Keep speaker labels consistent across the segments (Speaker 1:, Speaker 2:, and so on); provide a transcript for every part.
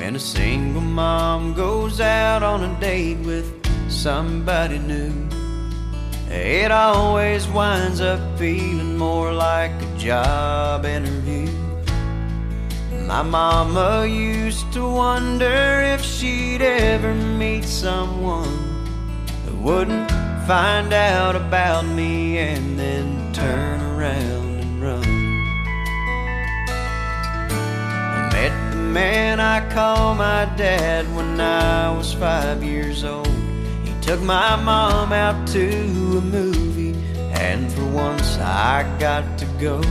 Speaker 1: when a single mom goes out on a date with somebody new. It always winds up feeling more like a job interview. My mama used to wonder if she'd ever meet someone who wouldn't find out about me and then turn around and run. I met the man I call my dad when I was 5 years old. He took my mom out to a movie, and for once I got to go.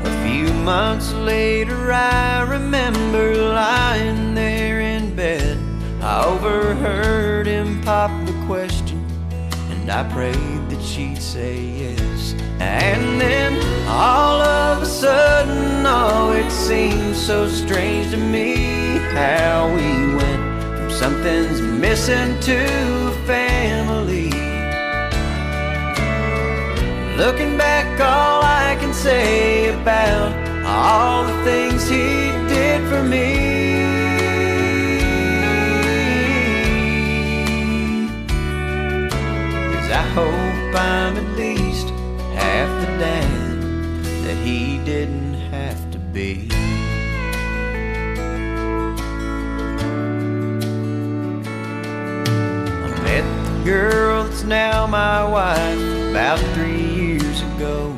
Speaker 1: A few months later I remember lying there in bed. I overheard him pop the question, and I prayed that she'd say yes. And then all of a sudden, oh, it seemed so strange to me how we went from something's missing to a family. Looking back, all I can say about all the things he did for me is I hope I'm at least half the dad that he didn't have to be. I met the girl that's now my wife about 3 years ago.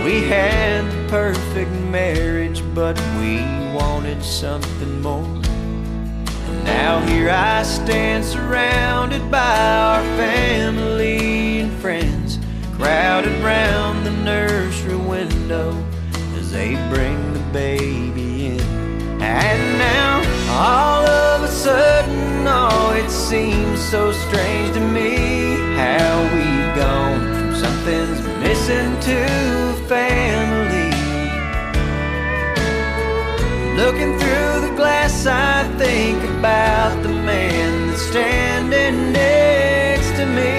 Speaker 1: We had the perfect marriage, but we wanted something more. And now here I stand surrounded by our family and friends, crowded round the nursery window as they bring the baby in. And now all of a sudden, oh, it seems so strange to me how we've gone from something's missing to a family. Looking through the glass, I think about the man that's standing next to me.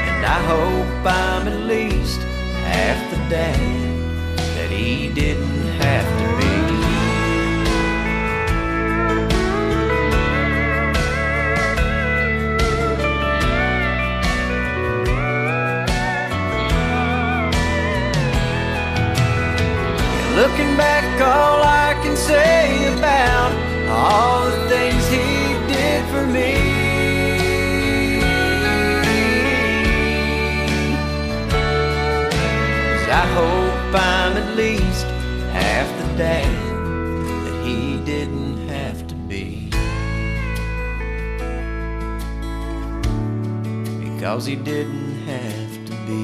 Speaker 1: And I hope I'm at least half the dad that he didn't have to be. Looking back, all I can say about all the things he did for me is I hope I'm at least half the dad that he didn't have to be, because he didn't have to be.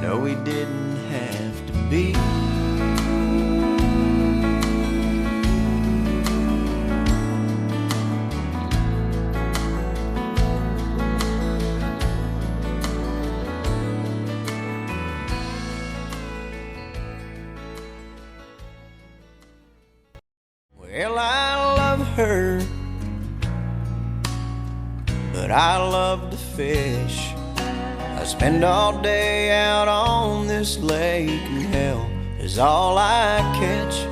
Speaker 1: No, he didn't have to be. Well, I love her, but I love to fish. I spend all day out on this lake, and hell is all I catch.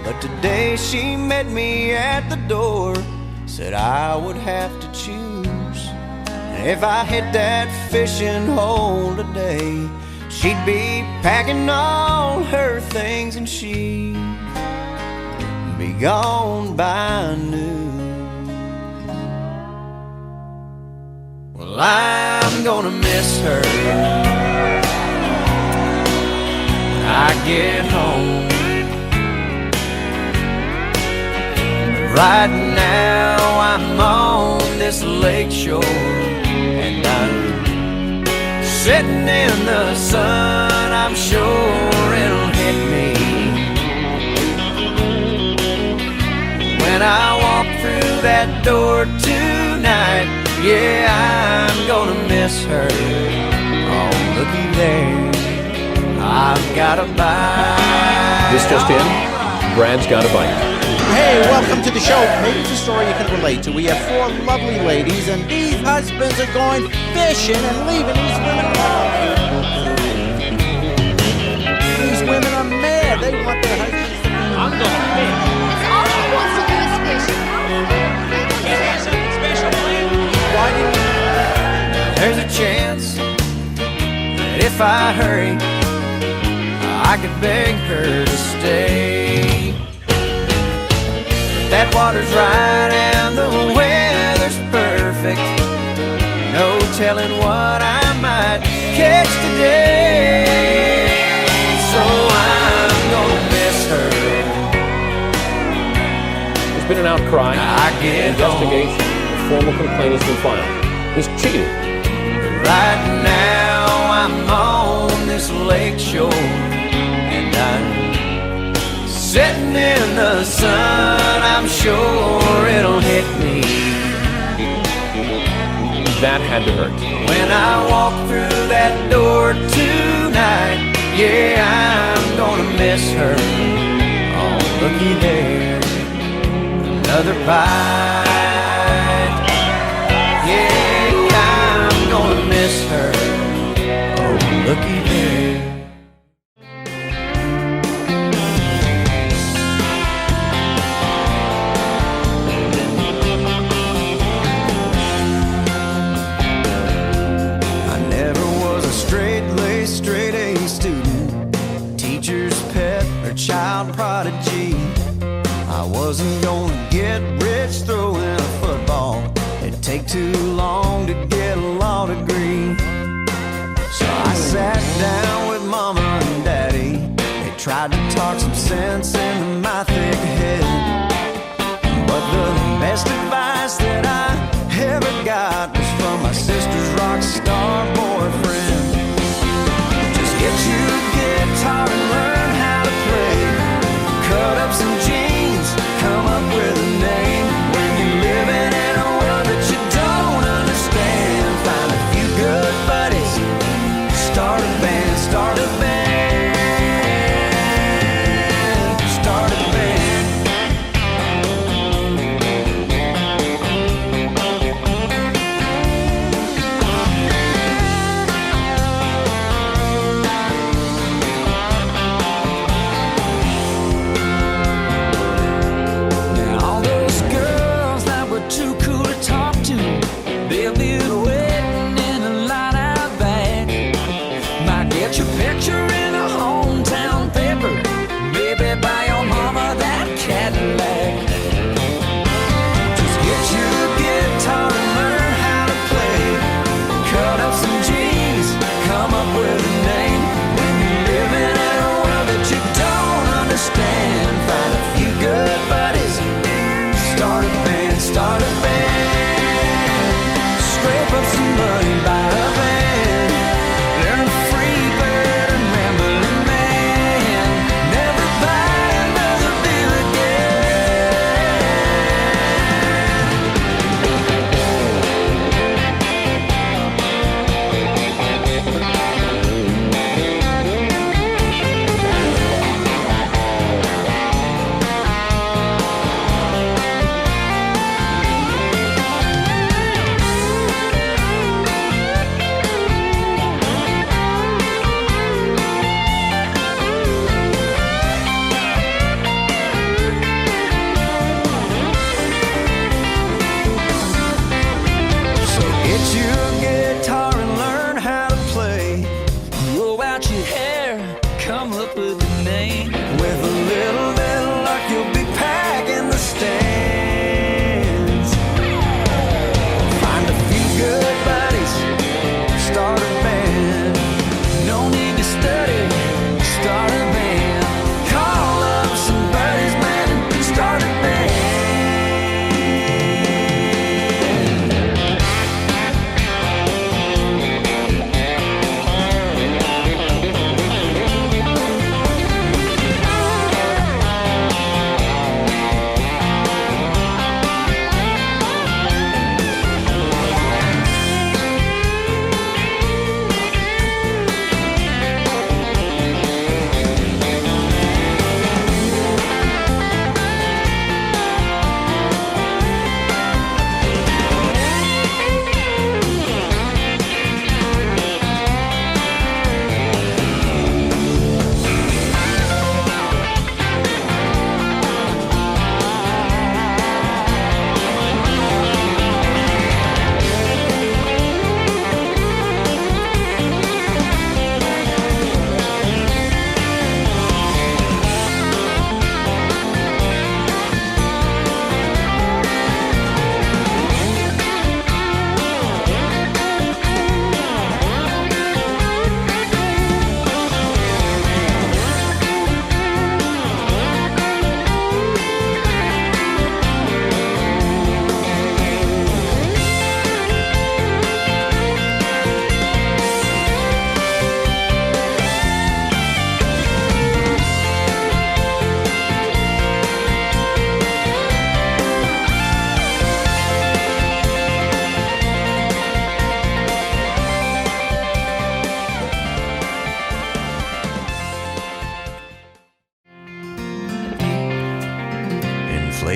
Speaker 1: But today she met me at the door, said I would have to choose. And if I hit that fishing hole today, she'd be packing all her things and she'd be gone by noon. Well, I'm gonna miss her when I get home. Right now I'm on this lake shore, and I'm sitting in the sun. I'm sure it'll hit me when I walk through that door tonight. Yeah, I'm gonna miss her. Oh, looky there, I've got a bite.
Speaker 2: This just in, Brad's got a bite. Hey, welcome to the show. Maybe it's a story you can relate to. We have 4 lovely ladies, and these husbands are going fishing and leaving these women alone. These women are mad. They want their husbands to be.
Speaker 3: I'm gonna fish.
Speaker 4: All he wants to do is fish.
Speaker 3: He got something special planned.
Speaker 2: Why didn't you?
Speaker 1: There's a chance that if I hurry, I could beg her to stay. But that water's right and the weather's perfect. No telling what I might catch today. So I'm gonna miss her.
Speaker 5: There's been an outcry.
Speaker 1: I get
Speaker 5: Investigation. A formal complaint has been filed. He's cheated.
Speaker 1: Right now I'm on this lake shore, and I'm sitting in the sun. I'm sure it'll hit me
Speaker 5: That had to hurt.
Speaker 1: when I walk through that door tonight. Yeah, I'm gonna miss her. Oh, looky there, another bite. Yeah, I'm gonna miss her. Oh, looky there. I never was a straight-laced, straight-A student, teacher's pet or child prodigy. I wasn't gonna get rich throwing a football. It'd take too long to get a law degree. So I sat down with mama and daddy. They tried to talk some sense into my thick head. But the best advice that I ever got was from my sister's rock star boyfriend. Just get you a guitar and learn how to play. Cut up some jeans, come up with a name. When you're living in a world that you don't understand, find a few good buddies, start a band, start a band, start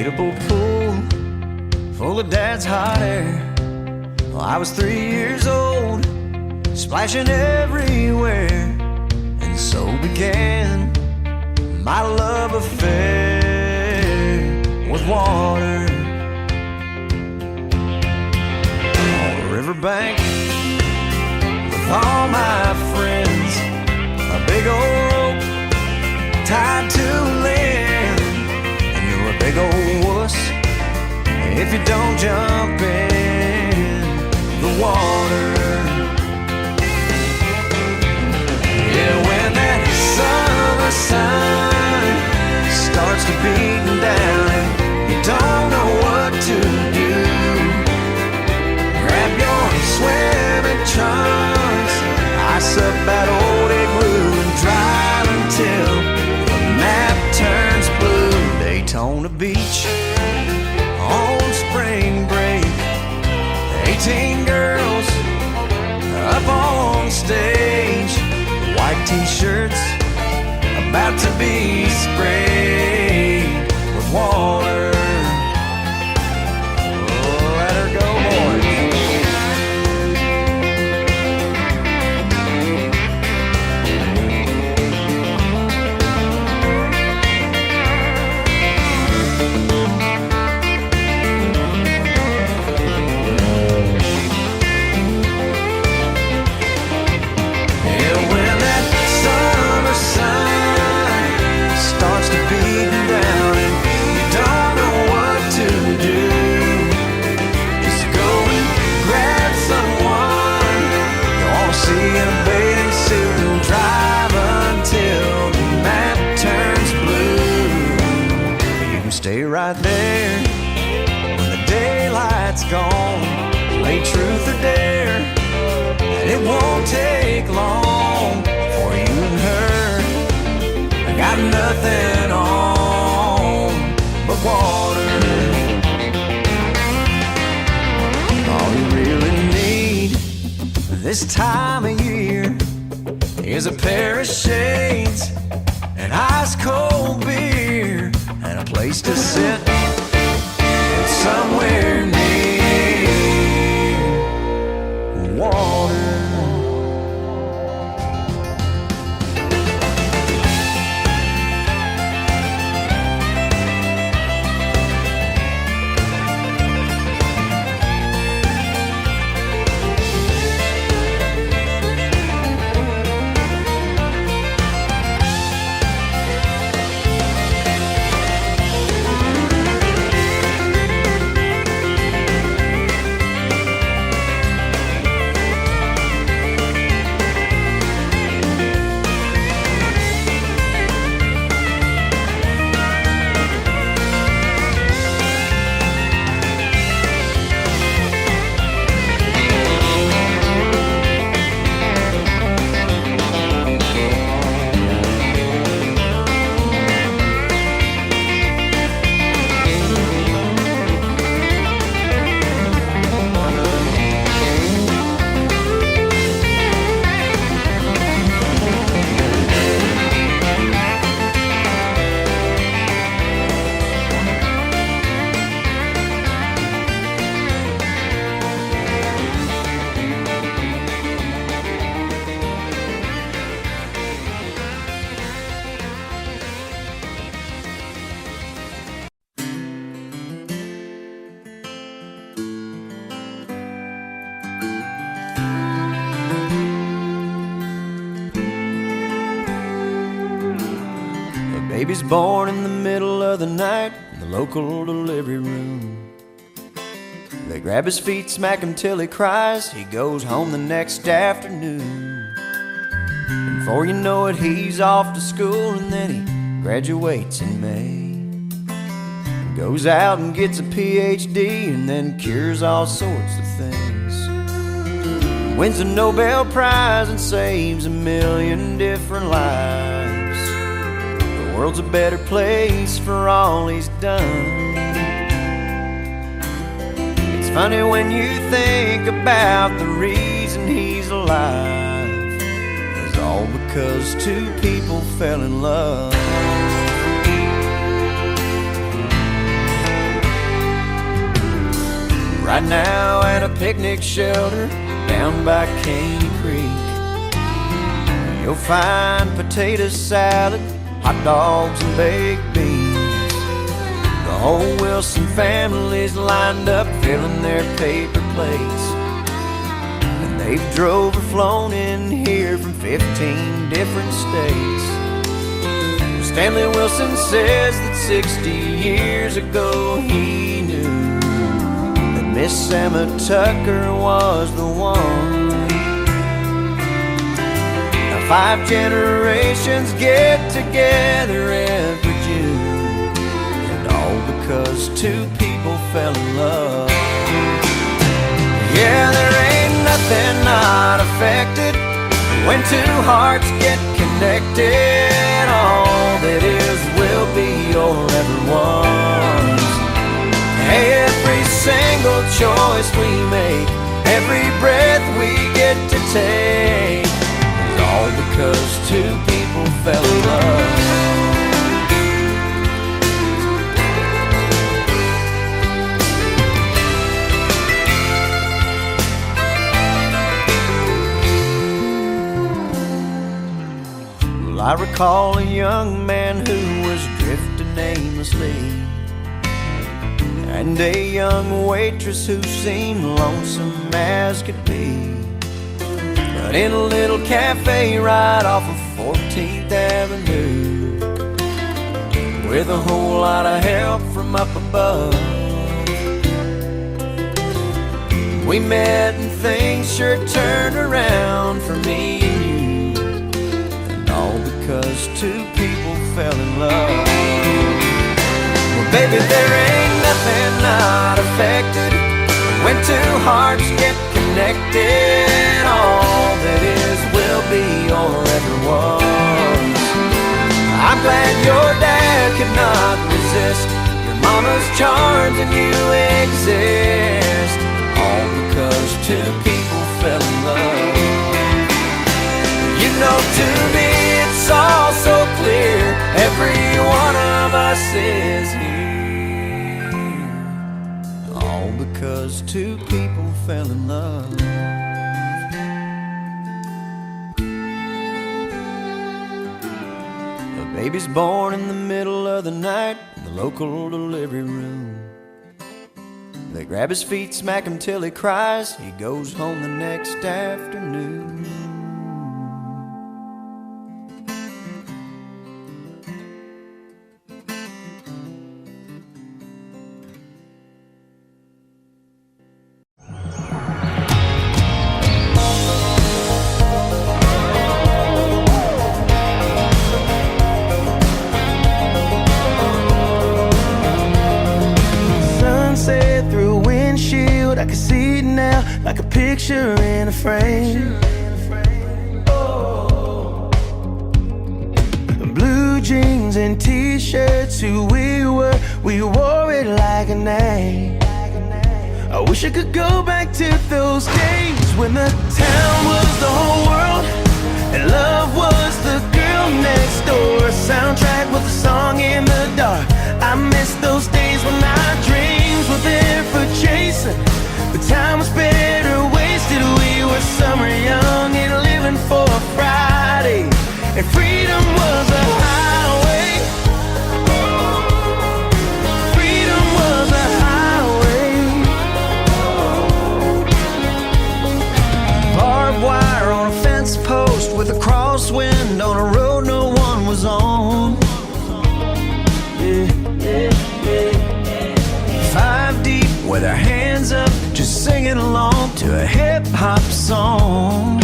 Speaker 1: inflatable pool full of Dad's hot air. Well, I was 3 years old, splashing everywhere, and so began my love affair with water. On the riverbank with all my friends, a big old rope tied to a limb, and you're a big old wuss if you don't jump in the water. Yeah, when that summer sun starts to beat down and you don't know what to do, grab your swimming trunks, ice up that old igloo, and drive until the map turns blue. Daytona Beach on spring break, 18 girls up on stage, white t-shirts about to be sprayed with water. Oh, let her go, boys. Stay right there when the daylight's gone. Play truth or dare, and it won't take long for you and her. I got nothing on but water. All you really need this time of year is a pair of shades, an ice cold beer, and a place to sit somewhere near water. Baby's born in the middle of the night in the local delivery room. They grab his feet, smack him till he cries. He goes home the next afternoon. And before you know it, he's off to school, and then he graduates in May. Goes out and gets a PhD, and then cures all sorts of things. Wins the Nobel Prize and saves 1 million different lives. The world's a better place for all he's done. It's funny when you think about the reason he's alive. It's all because two people fell in love. right now at a picnic shelter down by Caney Creek. You'll find potato salad, hot dogs, and baked beans. The whole Wilson family's lined up filling their paper plates. And they've drove or flown in here from 15 different states. Stanley Wilson says that 60 years ago he knew that Miss Emma Tucker was the one. Now 5 generations get together every June, and all because 2 people fell in love. Yeah, there ain't nothing not affected when 2 hearts get connected. All that is will be or ever was. Every single choice we make, every breath we get to take, is all because 2 people fell in love. I recall a young man who was drifting aimlessly, and a young waitress who seemed lonesome as could be. But in a little cafe right off of 14th Avenue, with a whole lot of help from up above, we met and things sure turned around for me and you. All because 2 people fell in love. Well, baby, there ain't nothing not affected when 2 hearts get connected. All that is will be or ever was. I'm glad your dad could not resist your mama's charms and you exist. All because 2 people fell in love. You know, to me it's all so clear, every one of us is here, all because 2 people fell in love. A baby's born in the middle of the night in the local delivery room. They grab his feet, smack him till he cries. He goes home the next afternoon.
Speaker 6: I can see it now, like a picture in a frame. Blue jeans and t-shirts, who we wore it like a name. I wish I could go back to those days when the town was the whole world and love was the girl next door. Soundtrack with a song in the dark. I miss those days when our dreams were there for chasing. The time was better wasted. We were summer young and living for a Friday, and freedom was a highway. Freedom was a highway.
Speaker 1: Barbed wire on a fence post with a crosswind on a road no one was on. Yeah. 5 deep with our hands up, just singing along to a hip-hop song.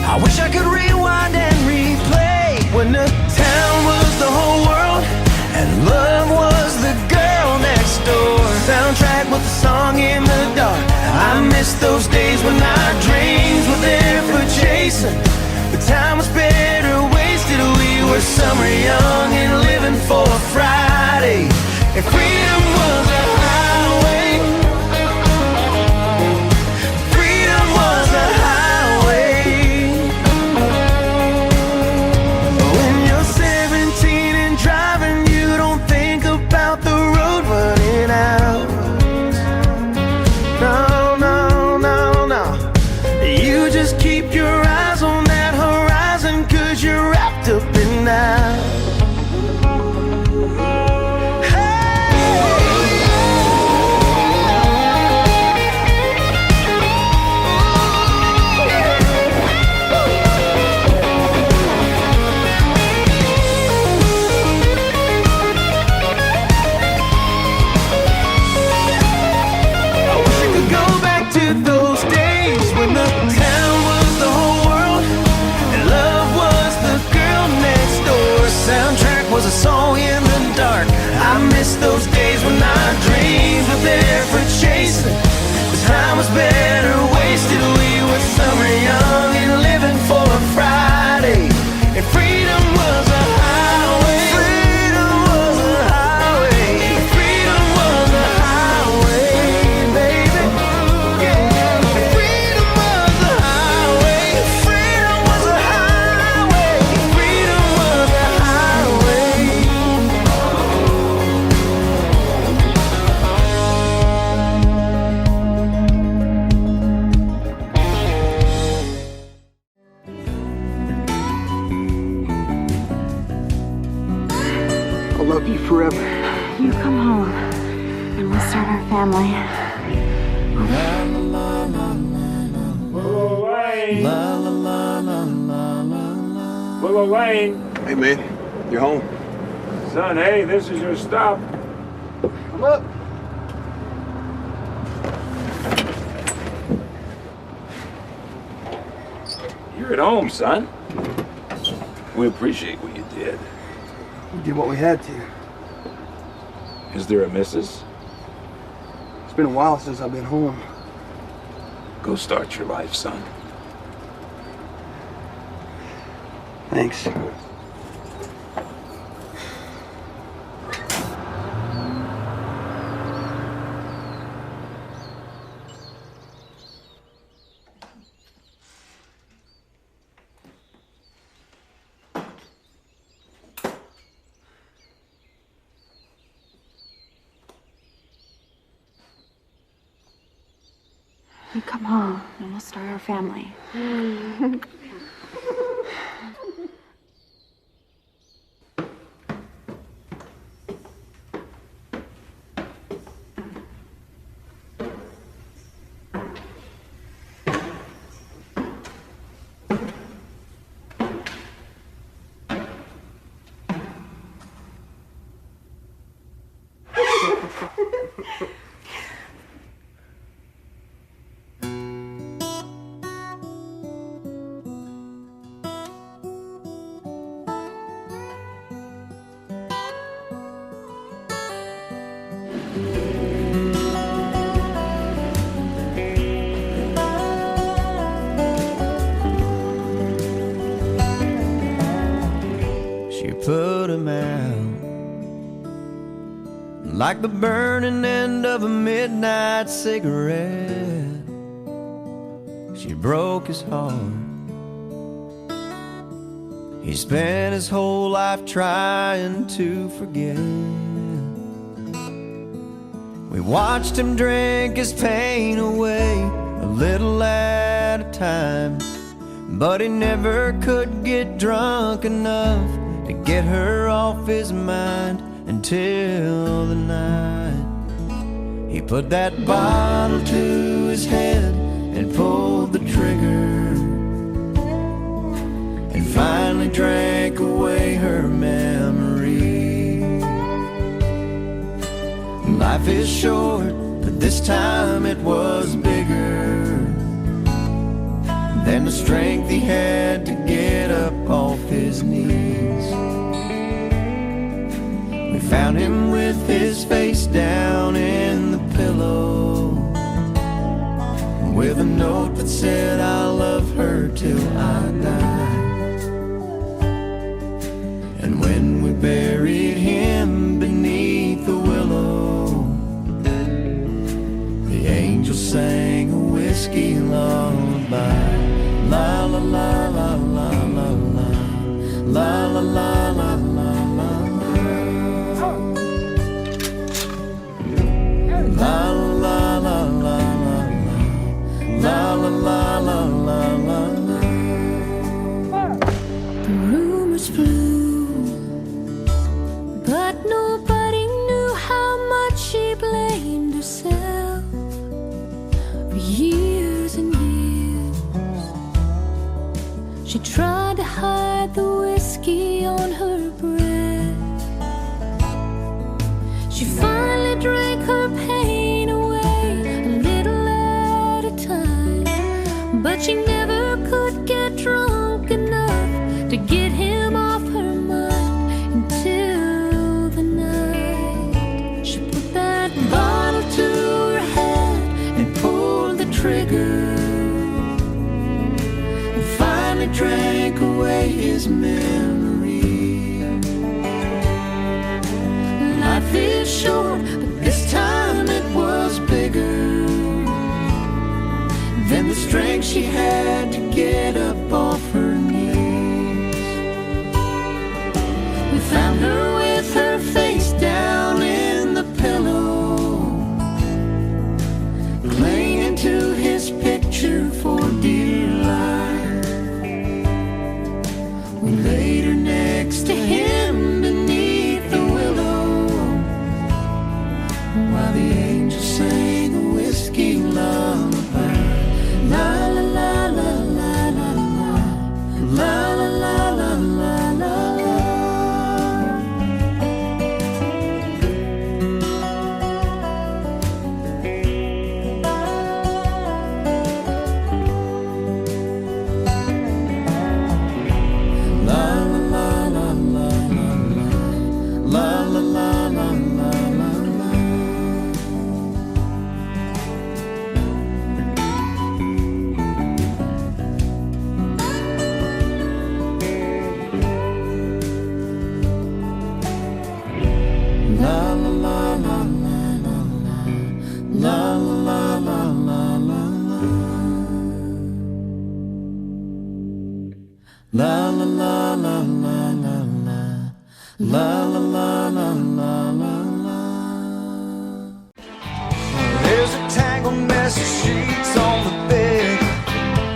Speaker 1: I wish I could rewind and replay when the town was the whole world and love was the girl next door. Soundtrack with a song in the dark. I miss those days when our dreams were there for chasing. The time was better wasted. We were summer young and living for a Friday, and freedom was a highway. Freedom was a highway. When you're 17 and driving, you don't think about the road running out.
Speaker 6: just keep your eyes on that horizon, 'cause you're wrapped up in now. Those days when the town was the whole world and love was the girl next door. Soundtrack was a song in the dark. I miss those days when our dreams were there for chasing. The time was better wasted. We were summer young and living for a Friday, and freedom was a highway. Freedom was a highway. Freedom was a highway, baby. Freedom was a highway. Freedom was a highway. Freedom was a highway.
Speaker 7: I'll love you forever.
Speaker 8: You come home and we'll start our family.
Speaker 3: Willow Lane. Willow Lane.
Speaker 7: Hey, man, you're home.
Speaker 3: Son, hey, this is your stop.
Speaker 7: Come up.
Speaker 3: You're at home, son. We appreciate what you did.
Speaker 7: We did what we had to.
Speaker 3: Is there a missus?
Speaker 7: It's been a while since I've been home.
Speaker 3: Go start your life, son.
Speaker 7: Thanks.
Speaker 8: You come home and we'll start our family.
Speaker 1: She put him out like the burning end of a midnight cigarette. She broke his heart. He spent his whole life trying to forget. We watched him drink his pain away, a little at a time, but he never could get drunk enough to get her off his mind until the night he put that bottle to his head and pulled the trigger, and finally drank away her memory. Life is short, but this time it was bigger than the strength he had to get up off his knees. We found him with his face down in the pillow, with a note that said, "I love her till I die." And when we buried him beneath the willow, the angel sang a whiskey lullaby. La la la la la la la, la la la la la la, la la la la la, la la la la la la.
Speaker 9: She tried to hide the whiskey on her breath. She finally drank her pain away a little at a time, but she never could get drunk enough to get him off her mind until the night she put that bottle to her head and pulled the trigger. Drank away his memory. Life is short, but this time it was bigger than the strength she had to get up off her knees. We found her with her face down in the pillow, clinging to his picture for dear life. We laid her next to him beneath the willow, while the angels sang a whiskey lullaby. La la la la la la la, la la la la la la la. La la la la la la la, la la la la la la la.
Speaker 6: There's a tangled mess of sheets on the bed,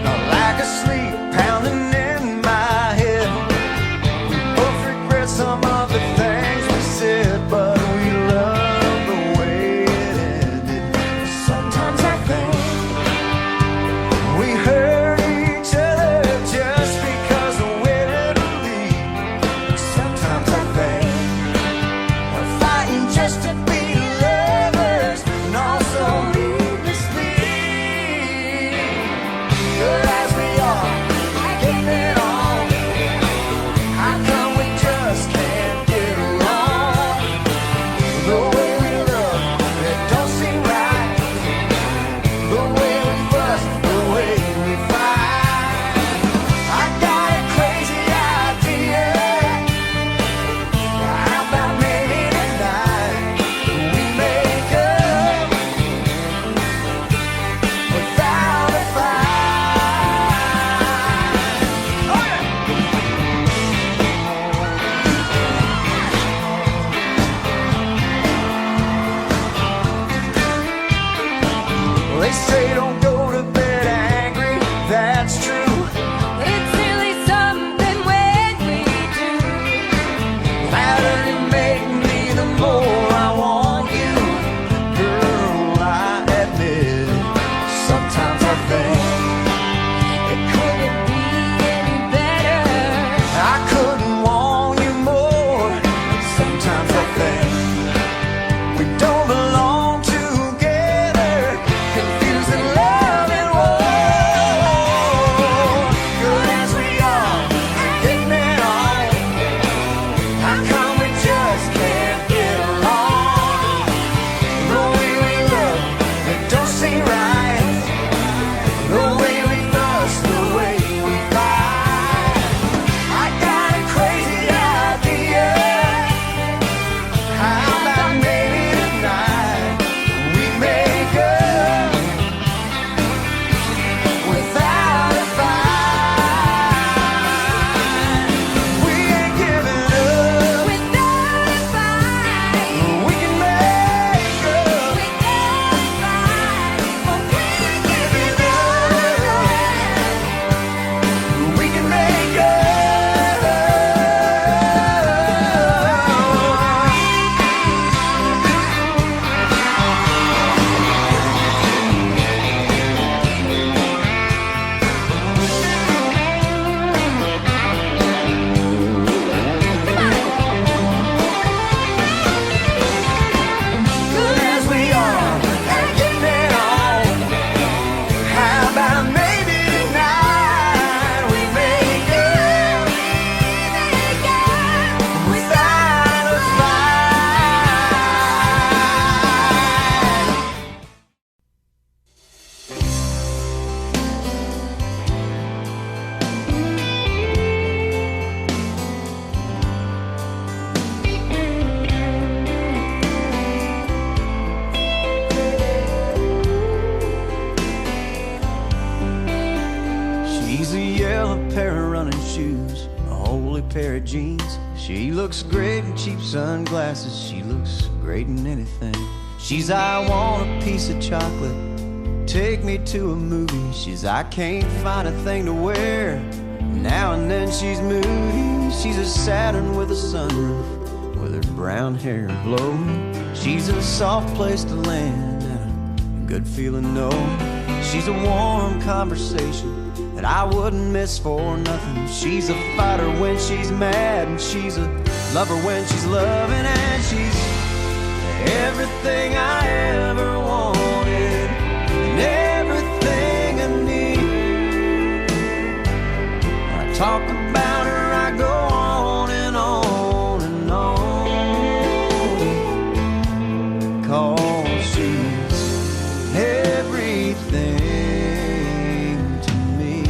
Speaker 6: not like asleep, pounding in my head. We both regret some of the things we said, but we love the way it ended. Sometimes I think we hurt each other just because of where to lead. Sometimes I think we're fighting just to be lovers, and also needlessly
Speaker 1: She's a yellow pair of running shoes, a holy pair of jeans. She looks great in cheap sunglasses. She looks great in anything. She's I want a piece of chocolate, take me to a movie. She's I can't find a thing to wear, now and then she's moody. She's a Saturn with a sunroof, with her brown hair blowing. She's a soft place to land and a good feeling, no. She's a warm conversation that I wouldn't miss for nothing. She's a fighter when she's mad, and she's a lover when she's loving, and she's everything I ever wanted and everything I need. When I talk about her, I go on and on and on, 'cause she's everything to me.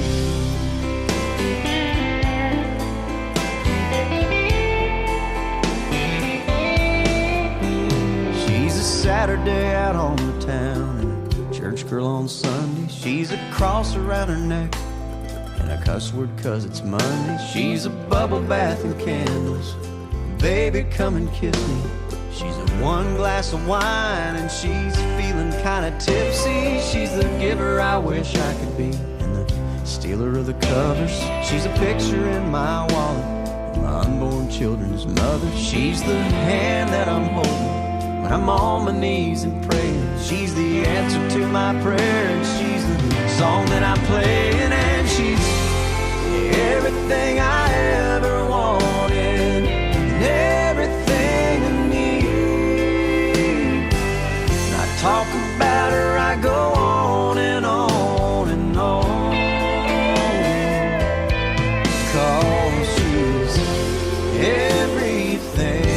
Speaker 1: She's a Saturday out on the town and a church girl on Sunday. She's a cross around her neck and a cuss word 'cause it's Monday. She's a bubble bath and candles, baby come and kiss me. She's a one glass of wine and she's feeling kinda tipsy. She's the giver I wish I could be and the stealer of the covers. She's a picture in my wallet, my unborn children's mother. She's the hand that I'm holding when I'm on my knees and praying. She's the answer to my prayer, and she's the song that I'm playing, and she's everything I ever wanted and everything I need. When I talk about her, I go on and on and on, 'cause she's everything.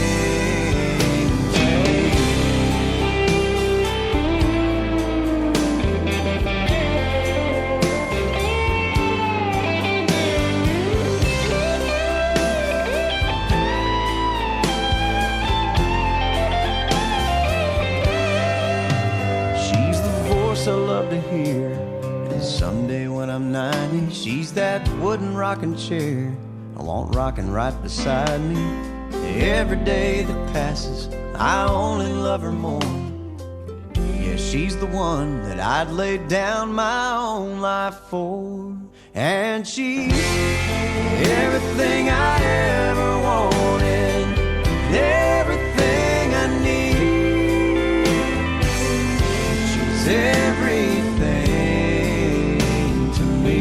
Speaker 1: I love to hear, and someday when I'm 90, she's that wooden rocking chair I want rocking right beside me. Every day that passes, I only love her more. Yeah, she's the one that I'd lay down my own life for, and she's everything I ever wanted, everything I need. She's everything to me.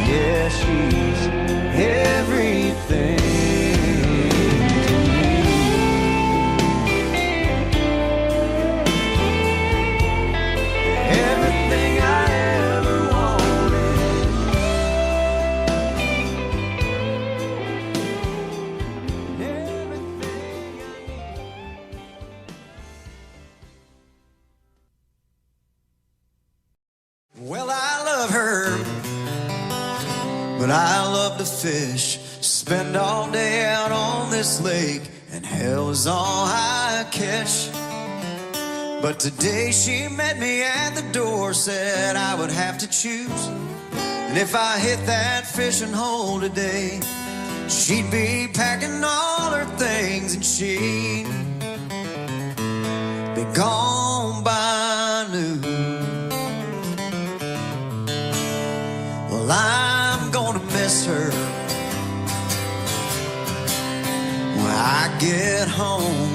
Speaker 1: Yeah, she's everything to me. Everything I ever wanted. Everything I need. Well, I love her, but I love to fish, spend all day out on this lake, and hell is all I catch. But today she met me at the door, said I would have to choose, and if I hit that fishing hole today, she'd be packing all her things and she'd be gone by noon. Well, I'm gonna miss her when I get home,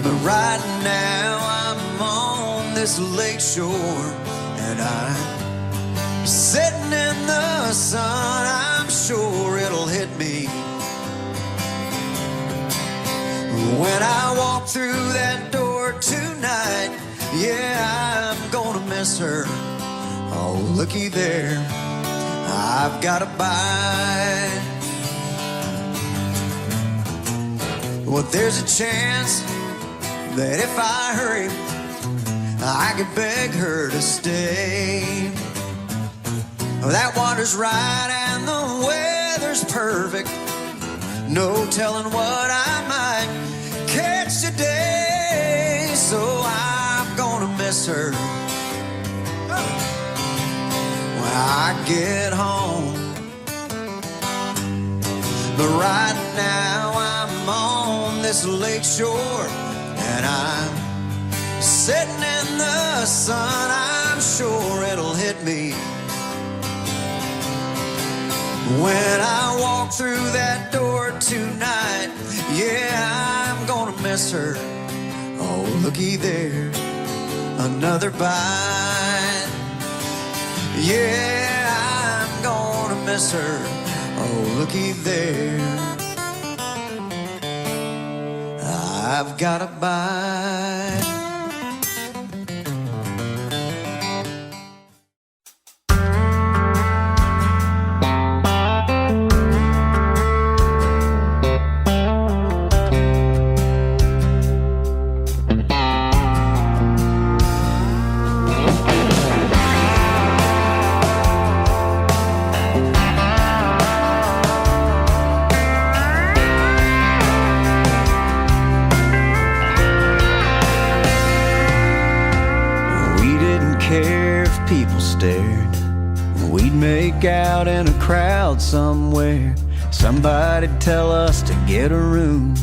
Speaker 1: but right now I'm on this lake shore and I'm sitting in the sun. I'm sure it'll hit me when I walk through that door tonight. Yeah, I'm gonna miss her. Oh, looky there, I've got a bite. Well, there's a chance that if I hurry, I could beg her to stay. That water's right and the weather's perfect, no telling what I might catch today. So I'm gonna miss her when I get home. But right now I'm on this lake shore and I'm sitting in the sun. I'm sure it'll hit me when I walk through that door tonight. Yeah, I'm gonna miss her. Oh, looky there, another bite. Yeah, I'm gonna miss her. Oh, looky there, I've got a bite. We'd make out in a crowd somewhere. Somebody'd tell us to get a room.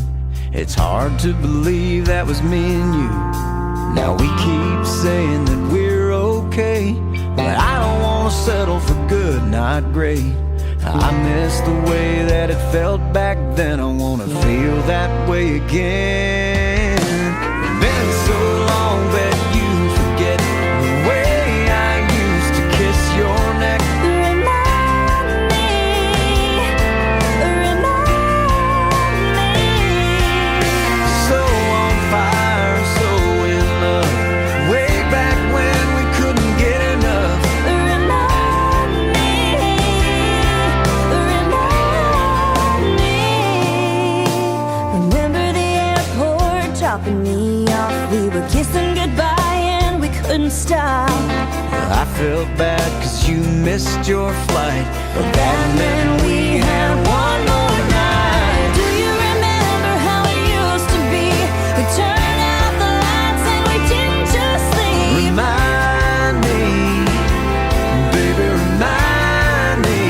Speaker 1: It's hard to believe that was me and you. Now we keep saying that we're okay, but I don't want to settle for good, not great. I miss the way that it felt back then. I want to feel that way again. Been so long that you forget the way I used to kiss your neck.
Speaker 9: Dropping me off, we were kissing goodbye and we couldn't stop.
Speaker 1: I felt bad cause you missed your flight, but that meant we had one more night.
Speaker 9: Do you remember how it used to be? We turned out the lights and we didn't just sleep.
Speaker 1: Remind me, baby, remind me.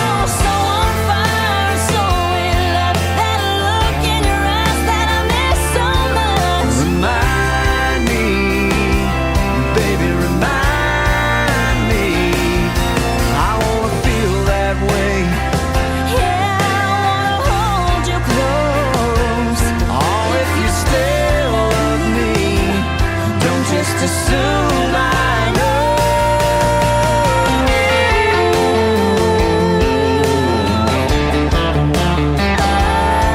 Speaker 9: Oh, so on fire, so in love, that look in your eyes that I miss so much.
Speaker 1: Remind me, baby, remind me. I wanna feel that way.
Speaker 9: Yeah, I wanna hold you close.
Speaker 1: Oh, if you still love me, don't just assume I know.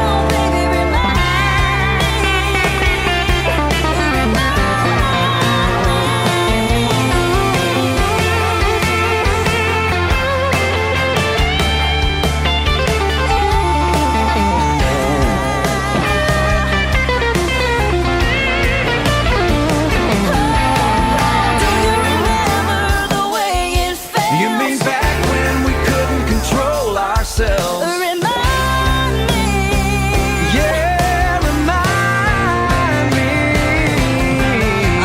Speaker 9: Oh, baby, remind Do you remember the way it felt?
Speaker 1: You mean back when we couldn't control ourselves?
Speaker 9: Remind me.
Speaker 1: Yeah, remind me.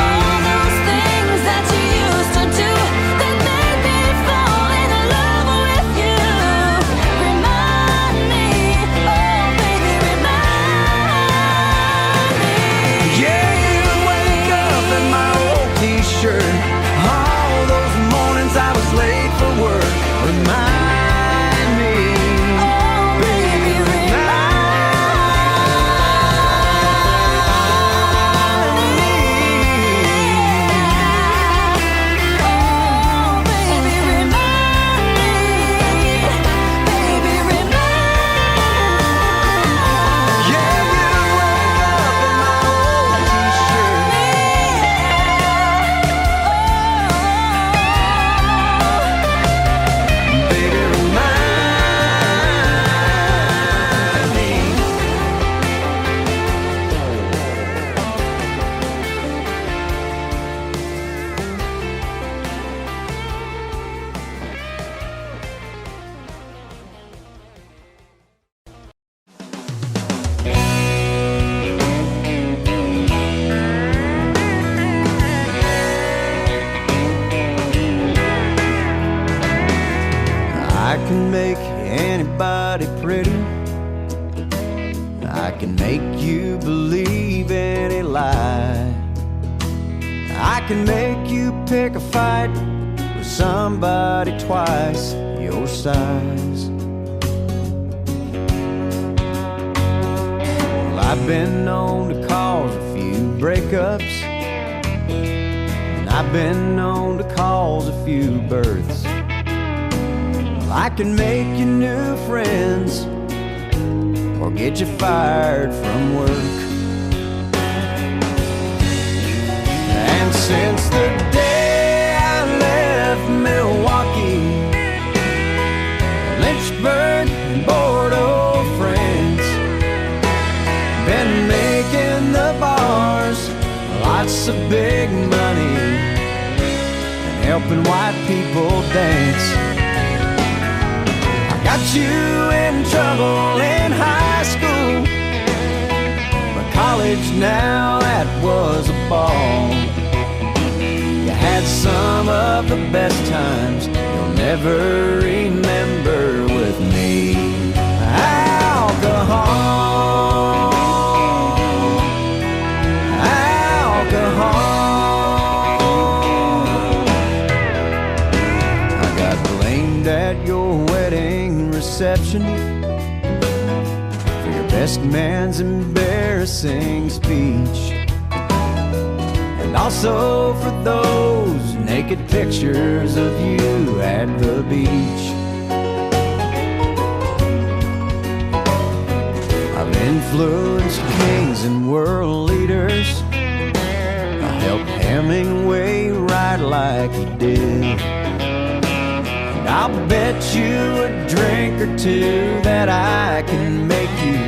Speaker 9: All those things that you used to do that made me fall in love with you. Remind me, oh baby, remind me.
Speaker 1: Yeah, you wake up in my old t-shirt. All those mornings I was late for work. Remind me,
Speaker 9: Oh baby, Oh baby, remind me. Baby, remind
Speaker 1: yeah, you wake up in my old t-shirt. can make you pick a fight with somebody twice your size. Well, I've been known to cause a few breakups, and I've been known to cause a few births. Well, I can make you new friends or get you fired from work. And since the day I left Milwaukee, Lynchburg and Bordeaux, France, been making the bars lots of big money and helping white people dance. I got you in trouble in high school, but college now, that was a ball. You had some of the best times you'll never remember with me. Alcohol, alcohol. I got blamed at your wedding reception for your best man's embarrassing speech, and also for those naked pictures of you at the beach. I've influenced kings and world leaders. I helped Hemingway write like he did, and I'll bet you a drink or two that I can make you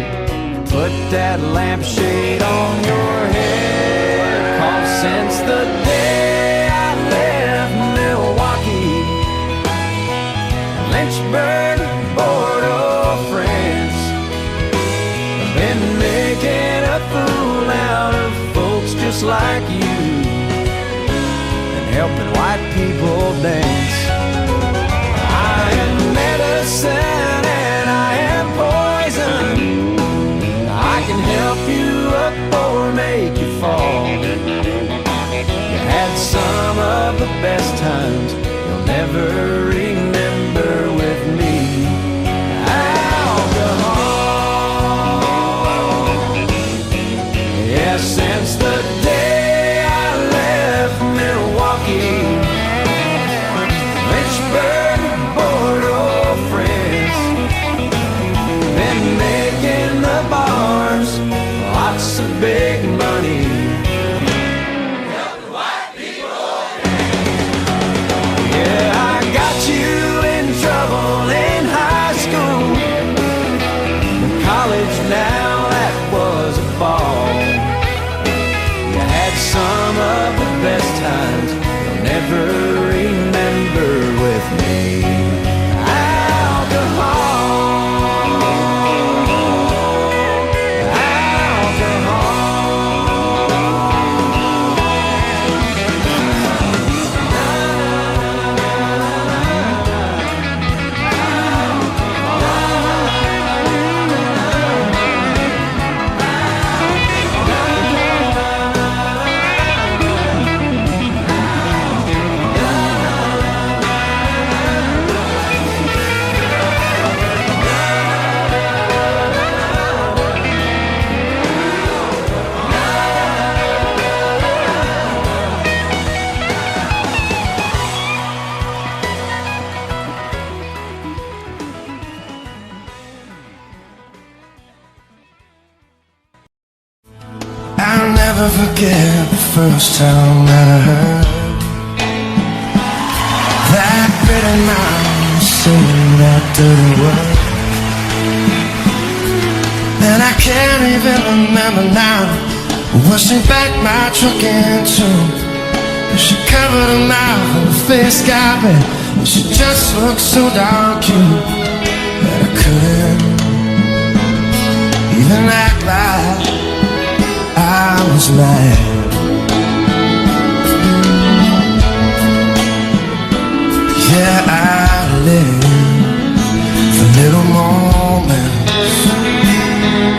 Speaker 1: put that lampshade on your head. 'Cause since the day I left Milwaukee, Lynchburg, Bordeaux, France, I've been making a fool out of folks just like you and helping white people dance. I am medicine and I am poison. I can help you up or make you fall. You had some of the best times you'll never remember with me. Alcohol. Yeah, since the day I left Milwaukee, Lynchburg, Bordeaux, France, been making the bars lots of big money. Yeah, I got you in trouble in high school, in college now, that was a ball. You had some of the best times you'll never remember with me.
Speaker 6: I'll never forget the first time that I heard that pretty mouth singing that dirty word. And I can't even remember now what she backed my truck into. She covered her mouth and her face got red, and she just looked so darn cute that I couldn't even act like I was mad. Yeah, I live for little moments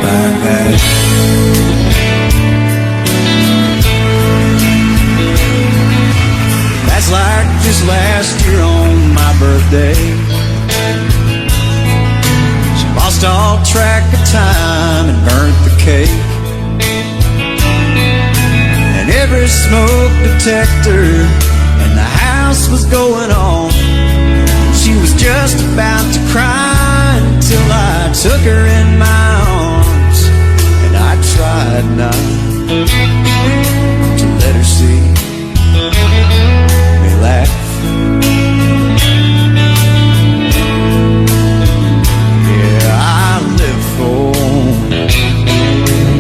Speaker 6: like that.
Speaker 1: last year on my birthday. She lost all track of time and burnt the cake. And every smoke detector in the house was going on. She was just about to cry until I took her in my arms. And I tried not to let her see me laugh. Yeah, I live for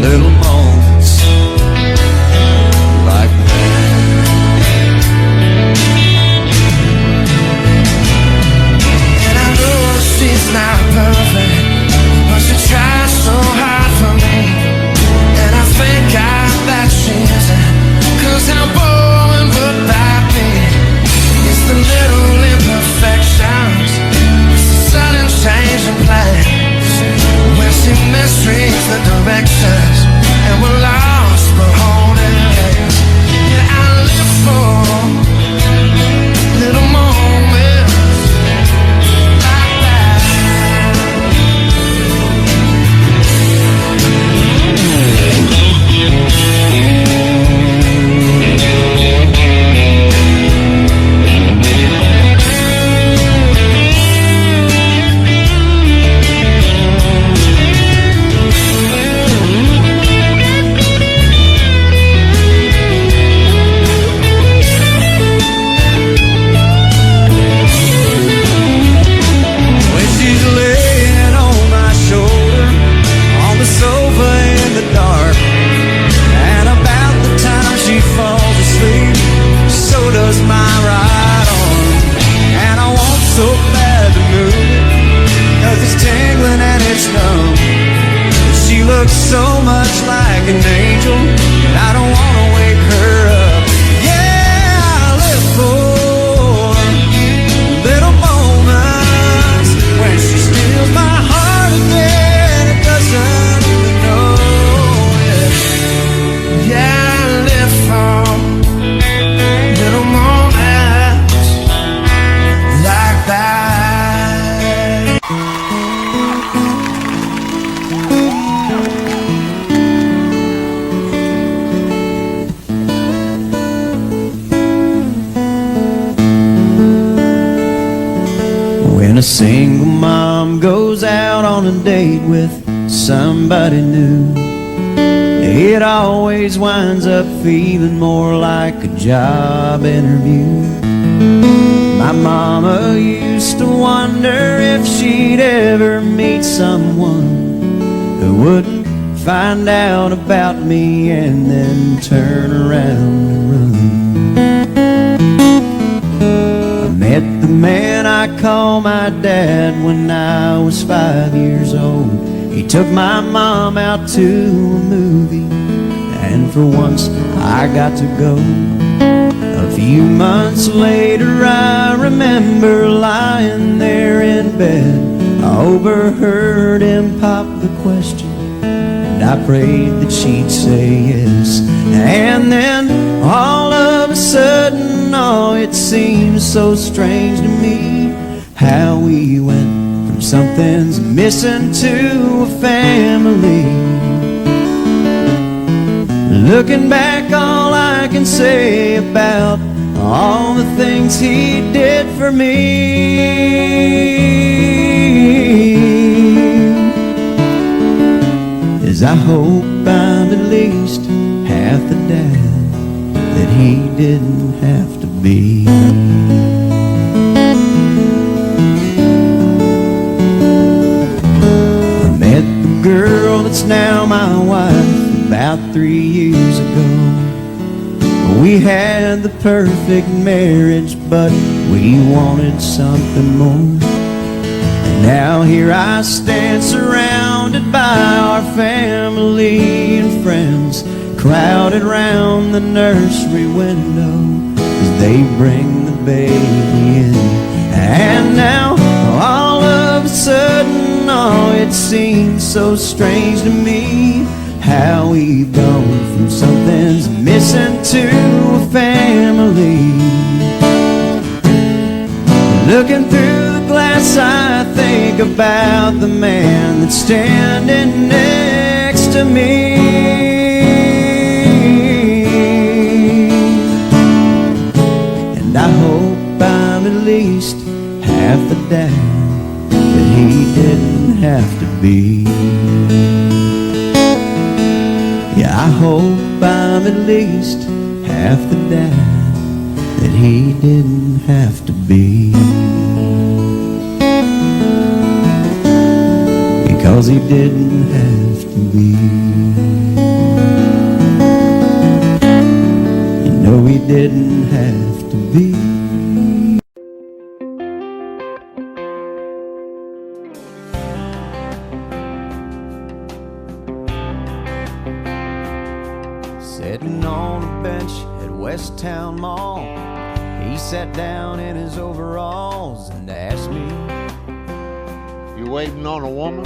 Speaker 1: little moments like that.
Speaker 6: And I know she's not perfect, but she tries so hard for me. And I thank God that she isn't, 'cause how boring would that be? It's the little imperfections, it's the sudden change in plans, when she misreads the directions, and we're lost but holding hands. Yeah, I live for little moments like that.
Speaker 1: When she's laying on my shoulder on the sofa in the dark, and about the time she falls asleep, so does my right arm. And I want so bad to move it, 'cause it's tingling and it's numb. She looks so much like an angel, and I don't want to wake her up. Yeah, I live for little moments when she steals my heart again. It doesn't even know it.
Speaker 6: Yeah, I live for little moments like that.
Speaker 1: When a single mom goes out on a date with somebody new, it always winds up feeling more like a job interview. My mama used to wonder if she'd ever meet someone who wouldn't find out about me and then turn around and run. I met the man I call my dad when I was 5 years old. He took my mom out to a movie, and for once I got to go. A few months later I remember lying there in bed. I overheard him pop the question, and I prayed that she'd say yes. And then all of a sudden, oh, it seems so strange to me how we went from something's missing to a family. Looking back, all I can say about all the things he did for me is I hope I'm at least half the dad that he didn't have to be. I met the girl that's now my wife about 3 years ago. We had the perfect marriage, but we wanted something more. And now here I stand surrounded by our family and friends, crowded round the nursery window as they bring the baby in. And now all of a sudden, oh, it seems so strange to me how we've gone from something's missing to a family. Looking through the glass, I think about the man that's standing next to me. And I hope I'm at least half the dad that he didn't have to be. Yeah, I hope I'm at least half the dad that he didn't have to be. Because he didn't have to be. You know he didn't have to be. Sitting on a bench at West Town Mall, he sat down in his overalls and asked me,
Speaker 2: You waiting on a woman?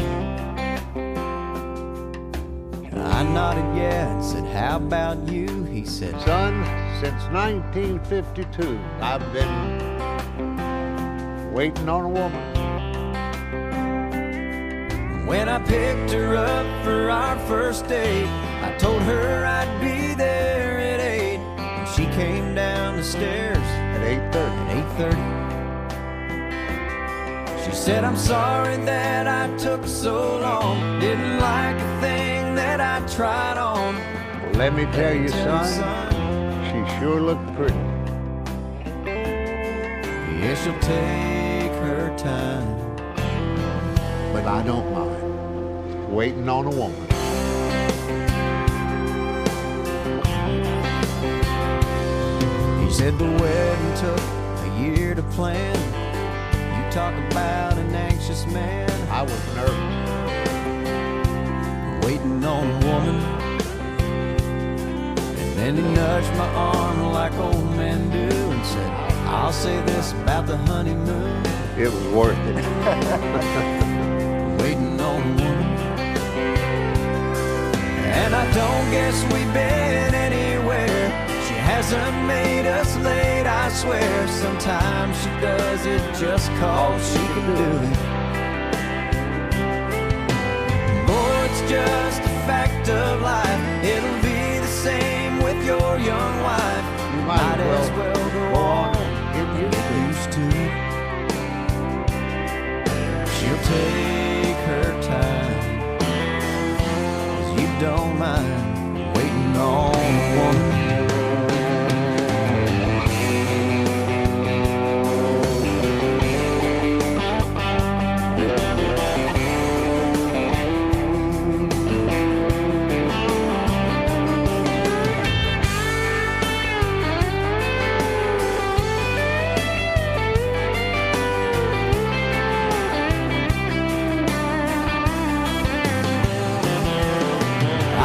Speaker 1: I nodded yeah and said, how about you? He said,
Speaker 2: Son, since 1952, I've been waiting on a woman.
Speaker 1: when I picked her up for our first date, I told her I'd be there at 8, and she came down the stairs
Speaker 2: At 8:30.
Speaker 1: 8:30. She said, I'm sorry that I took so long, didn't like a thing that I tried on.
Speaker 2: Well, let me tell you, son, she sure looked pretty.
Speaker 1: Yeah, she'll take her time,
Speaker 2: But I don't mind waiting on a woman.
Speaker 1: He said the wedding took a year to plan. You talk about an anxious man,
Speaker 2: I was nervous.
Speaker 1: waiting on a woman. And then he nudged my arm like old men do and said, I'll say this about the honeymoon,
Speaker 2: It was worth it.
Speaker 1: waiting on a woman. And I don't guess we've been anywhere. She hasn't made us late, I swear. Sometimes she does it just 'cause she can do it. Oh, it's just a fact of life. It'll be the same with your young wife.
Speaker 2: You might
Speaker 1: as well go on
Speaker 2: Get
Speaker 1: and get used to it. She'll take her time, 'cause you don't mind waiting on a woman.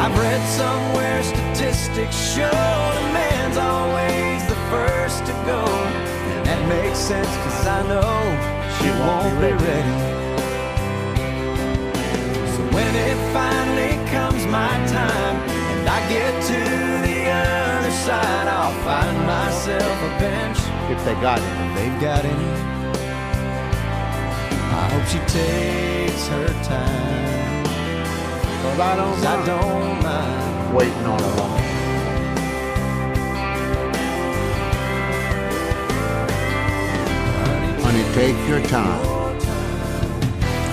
Speaker 1: I've read somewhere statistics show the man's always the first to go. And that makes sense 'cause I know she won't be ready. So when it finally comes my time and I get to the other side, I'll find myself a bench
Speaker 2: If they got it.
Speaker 1: if they've got any. I hope she takes her time,
Speaker 2: But I don't
Speaker 1: 'cause I
Speaker 2: mind
Speaker 1: don't mind
Speaker 2: waiting on a woman. Honey, take your time,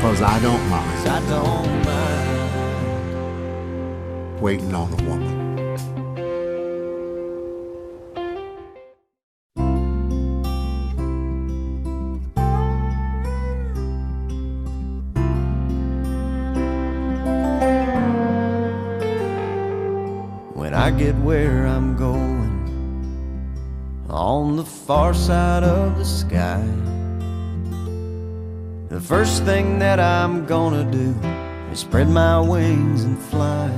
Speaker 2: 'cause I don't mind
Speaker 1: I don't mind.
Speaker 2: waiting on a woman.
Speaker 1: When I get where I'm going, on the far side of the sky, the first thing that I'm gonna do is spread my wings and fly.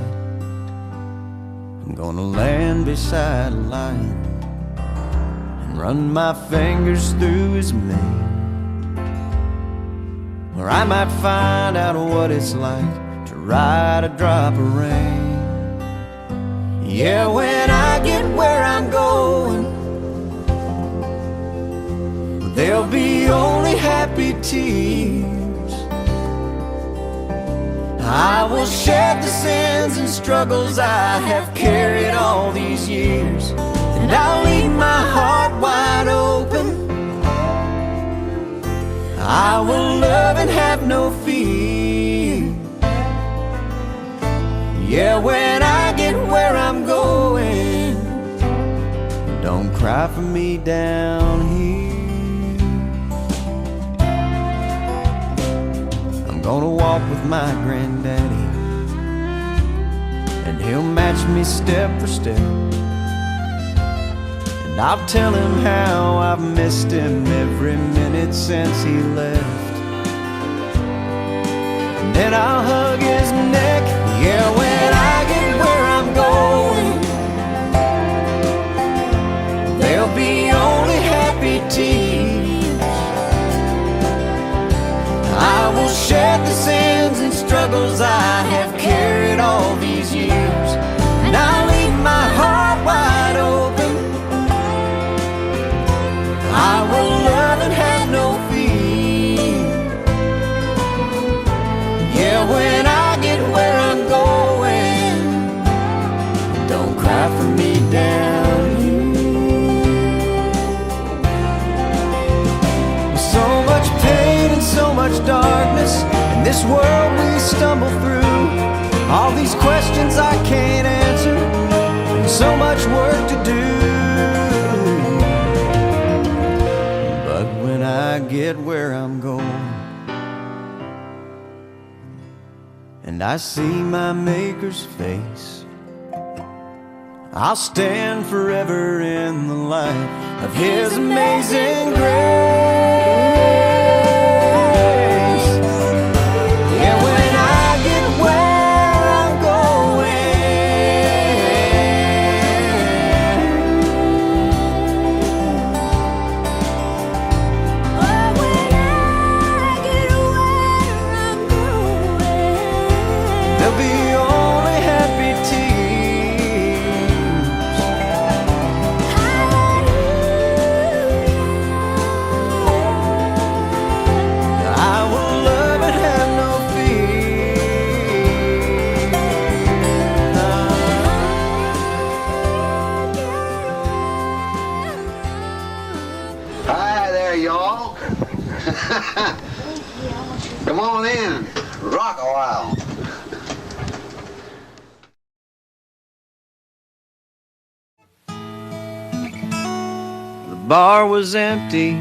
Speaker 1: I'm gonna land beside a lion and run my fingers through his mane, or I might find out what it's like to ride a drop of rain. Yeah, when I get where I'm going, there'll be only happy tears. I will shed the sins and struggles I have carried all these years, and I'll leave my heart wide open. I will love and have no fear. Yeah, when I get where I'm going, don't cry for me down here. I'm gonna walk with my granddaddy, and he'll match me step for step. And I'll tell him how I've missed him every minute since he left. And then I'll hug his neck. Yeah, when I get where I'm going, there'll be only happy tears. I will shed the sins and struggles I have carried all these years, and I'll leave my heart wide open. I will love and have no fear. Yeah, when I get where I'm going, don't cry for me down here. With so much pain and so much darkness in this world we stumble through, all these questions I can't answer, and so much work to do. But when I get where I'm going, and I see my Maker's face, I'll stand forever in the light of His amazing grace. Yeah, when I get where I'm going, there'll be only happy tears. I will love and have no fear.
Speaker 10: Hi there, y'all. Come on in. Rock a while.
Speaker 1: The bar was empty.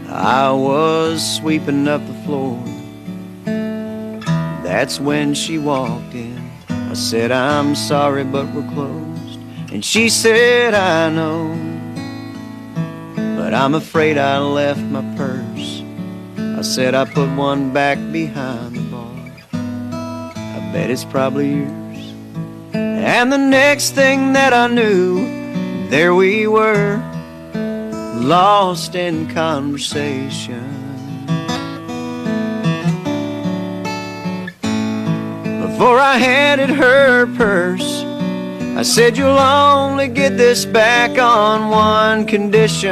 Speaker 1: I was sweeping up the floor. That's when she walked in. I said, I'm sorry, but we're closed. And she said, I know, but I'm afraid I left my purse. I said, I put one back behind the bar. I bet it's probably yours. And the next thing that I knew, there we were, lost in conversation. Before I handed her purse, I said, you'll only get this back on one condition.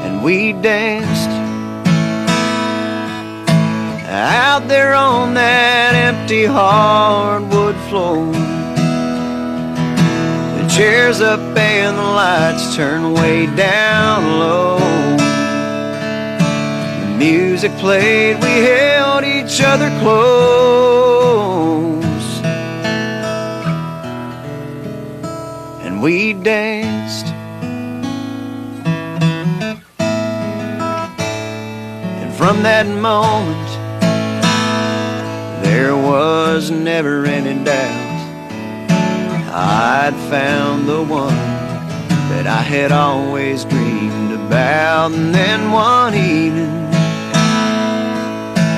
Speaker 1: And we danced out there on that empty hardwood floor. The chairs up and the lights turned way down low. The music played, we held each other close, and we danced. And from that moment, there was never any doubt I'd found the one that I had always dreamed about. And then one evening,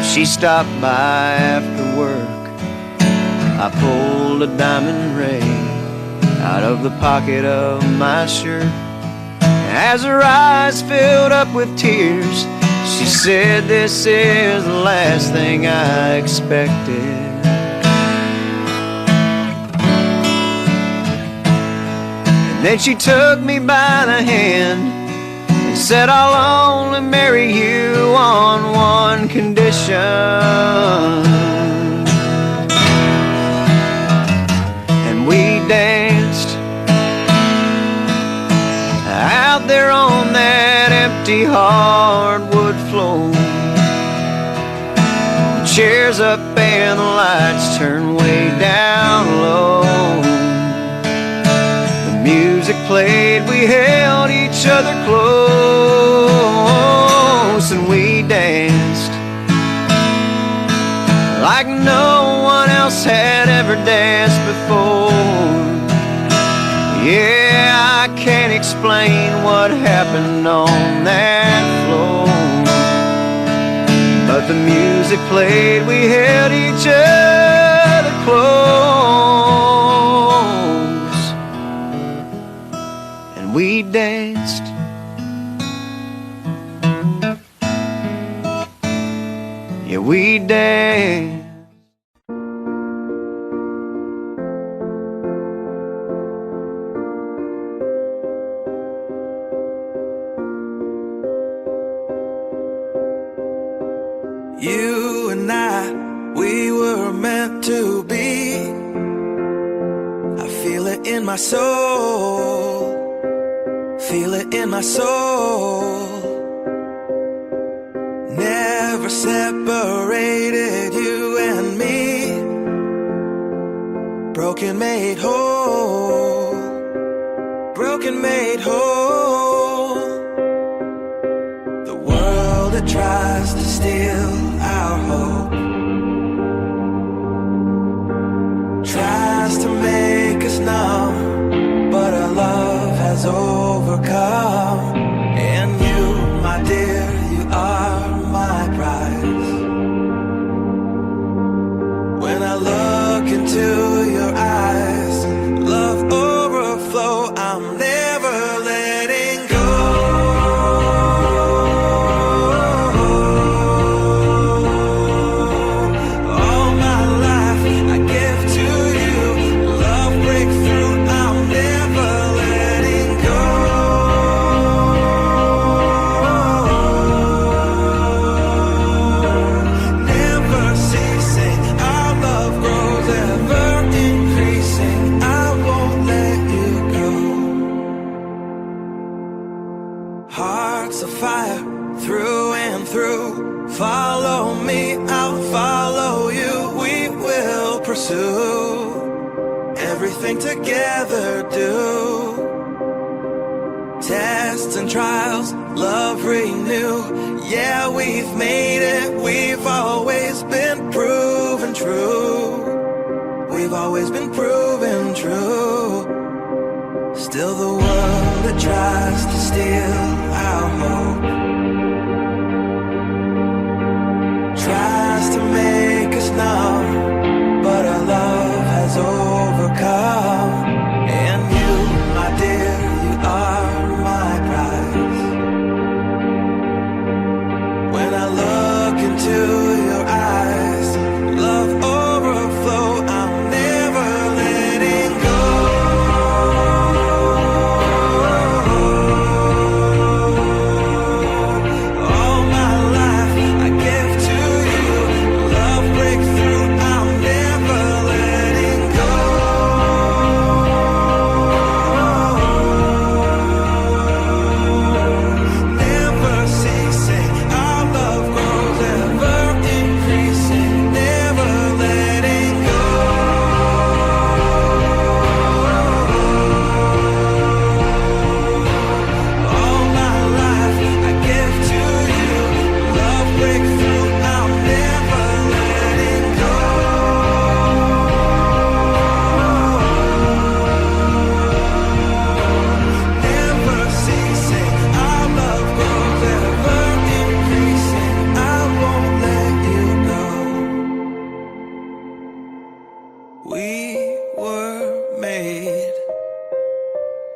Speaker 1: she stopped by after work. I pulled a diamond ring out of the pocket of my shirt. As her eyes filled up with tears, she said, this is the last thing I expected. And Then she took me by the hand and said, I'll only marry you on one condition. And we danced out there on that empty hardwood floor. The chairs up and the lights turned way down low. Music played, we held each other close, and we danced like no one else had ever danced before. Yeah, I can't explain what happened on that floor, but the music played, we held each other close, and we danced. Yeah, we danced.
Speaker 6: You and I, we were meant to be. I feel it in my soul. Feel it in my soul. Never separated, you and me. Broken made whole. Broken made whole. The world that tries to steal our hope tries to make us numb, but our love has overcome. And you, my dear, you are my prize. When I look into your eyes, love overflow, I'm never letting go. All my life I give to you. Love breakthrough, I'm never letting go. Never ceasing, our love grows, ever increasing. I won't let you go. Hearts of fire, through and through. Follow me, I'll follow you. We will pursue everything together, do. Tests and trials, love renew. Yeah, we've made it, we've always been proven true. We've always been proven true. Still the world that tries to steal our hope tries to make us numb, but our love has overcome. And you, my dear, you are my prize. When I look into your eyes, love overflow, I'm never letting go. All my life I give to you. Love breakthrough, I'm never letting go. Never ceasing, our love grows, ever increasing. Never letting go. All my life I give to you. Love breakthrough, I'm never letting go. Never ceasing, our love grows, ever increasing. I won't let you go.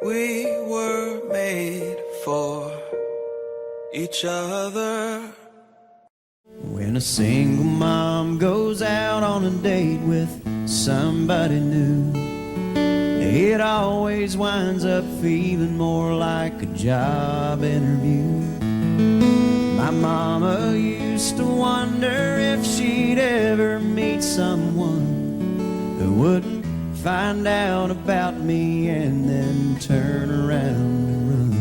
Speaker 6: We were made for each other.
Speaker 1: When a single mom goes out on a date with somebody new, it always winds up feeling more like a job interview. My mama used to wonder if she'd ever meet someone who wouldn't find out about me and then turn around and run.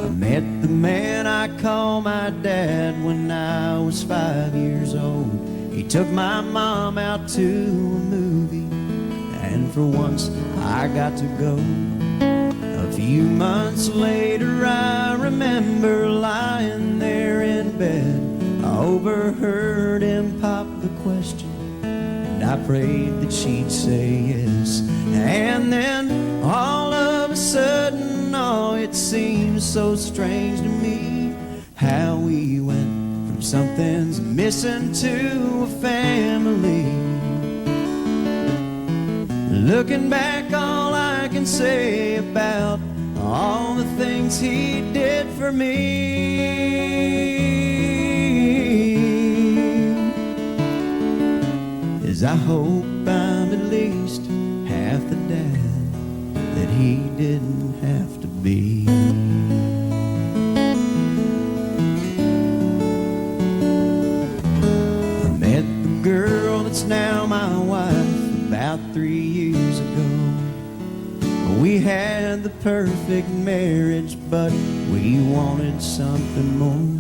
Speaker 1: I met the man I call my dad when I was 5 years old. He took my mom out to a movie, and for once I got to go. A few months later I remember lying there in bed. I overheard him pop the question, and I prayed that she'd say yes. And then all of a sudden, oh, it seemed so strange to me how we went from something's missing to a family. Looking back, all I can say about all the things he did for me is I hope I'm at least half the dad that he didn't have to be. I met the girl that's now my wife about 3 years ago. We had the perfect marriage, but we wanted something more.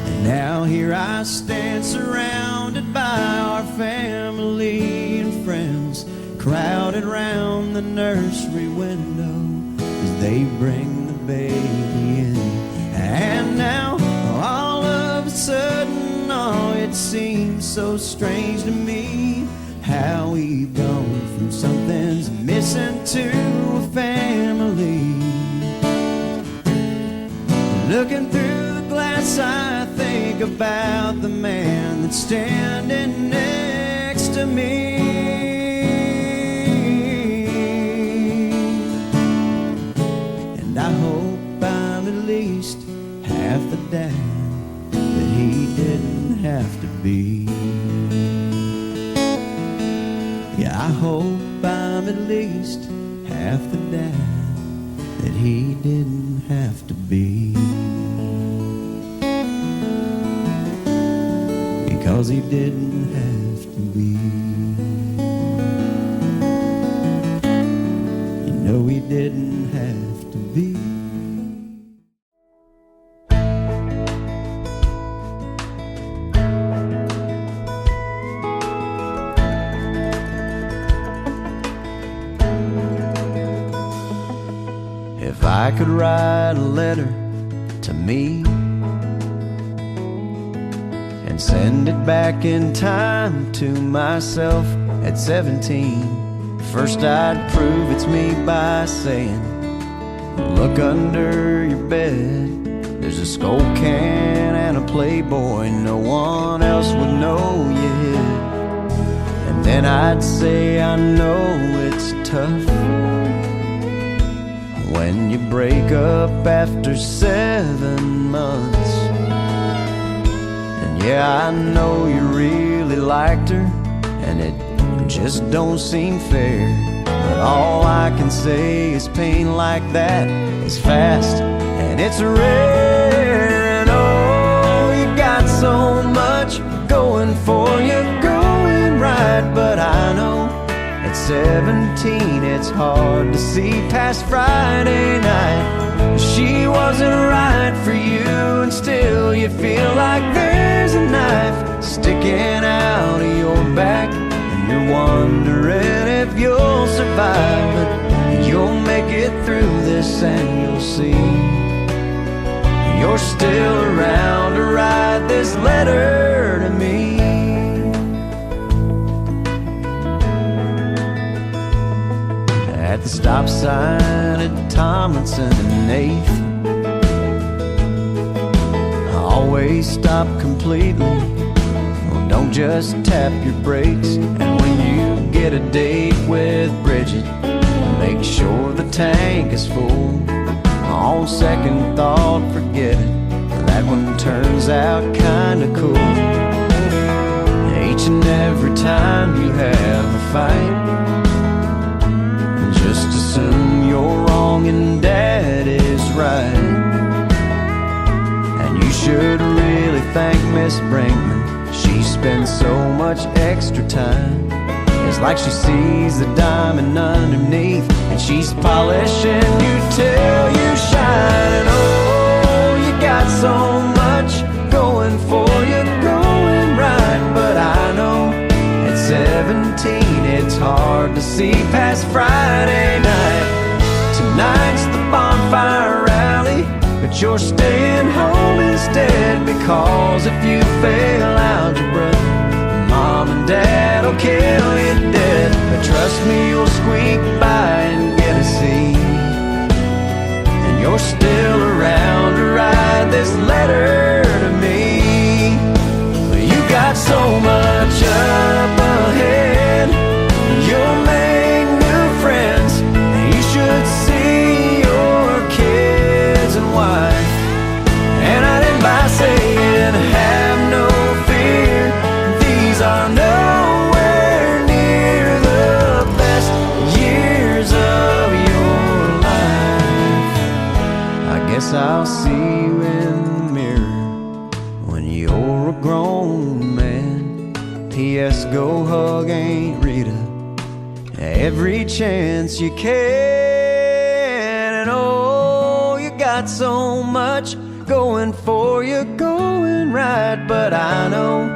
Speaker 1: And now here I stand surrounded by our family and friends, crowded round the nursery window as they bring the baby in. And now all of a sudden, oh, it seems so strange to me how we've gone from something's missing to a family. Looking through the glass, I think about the man that's standing next to me. And I hope I'm at least half the dad that he didn't have to be. Yeah, I hope I'm at least half the dad that he didn't have to be. Because he didn't have to be. You know he didn't have to be. If I could write a letter to me and send it back in time to myself at 17, first I'd prove it's me by saying, look under your bed, there's a Skull can and a Playboy no one else would know you hid. And then I'd say, I know it's tough when you break up after 7 months. And yeah, I know you really liked her, and it just don't seem fair. But all I can say is pain like that is fast and it's rare. And oh, you got so much going for you, going right. But I know at 17 it's hard to see past Friday night. She wasn't right for you, and still you feel like there's a knife sticking out of your back, and you're wondering if you'll survive. But you'll make it through this and you'll see you're still around to write this letter to me. At the stop sign at Tomlinson and 8th, I always stop completely. Well, don't just tap your brakes. And when you get a date with Bridget, make sure the tank is full. On second thought, forget it, that one turns out kinda cool. Each and every time you have a fight. Just assume you're wrong and Dad is right. And you should really thank Miss Brinkman. She spends so much extra time. It's like she sees the diamond underneath, and she's polishing you till you shine. And oh, you got so much going for you, going right. But I know at 17 it's hard to see past Friday night. Tonight's the bonfire rally, but you're staying home instead, because if you fail algebra, Mom and Dad will kill you dead. But trust me, you'll squeak by and get a C, and you're still around to write this letter to me. But you got so much up ahead. You'll make new friends, and you should see your kids and wife. And I'd end by saying, have no fear, these are nowhere near the best years of your life. I guess I'll see you in the mirror when you're a grown man. P.S. Go hug Aunt Rita every chance you can. And oh, you got so much going for you, going right. But I know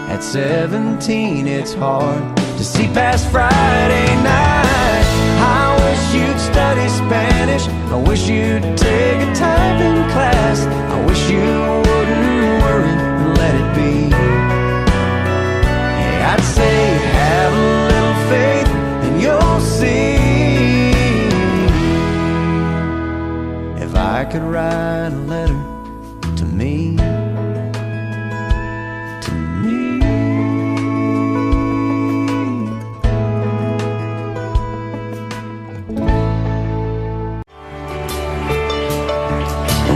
Speaker 1: at 17 it's hard to see past Friday night. I wish you'd study Spanish, I wish you'd take a typing class, I wish you wouldn't worry and let it be. Hey, I'd say have a little faith and you'll see. If I could write a letter to me,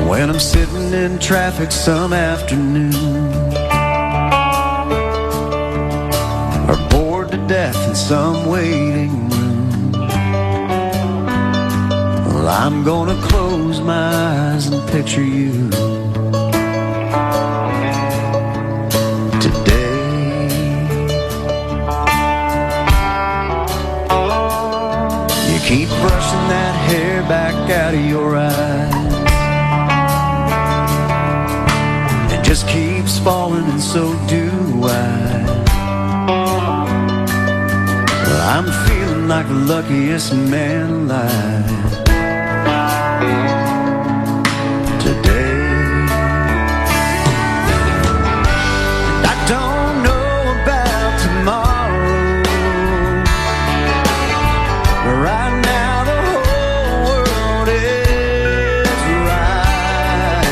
Speaker 1: when I'm sitting in traffic some afternoon, or bored to death in some waiting room, well, I'm gonna close my eyes and picture you today. You keep brushing that hair back out of your eyes, just keeps falling, and so do I. Well, I'm feeling like the luckiest man alive today. And I don't know about tomorrow, but right now the whole world is right.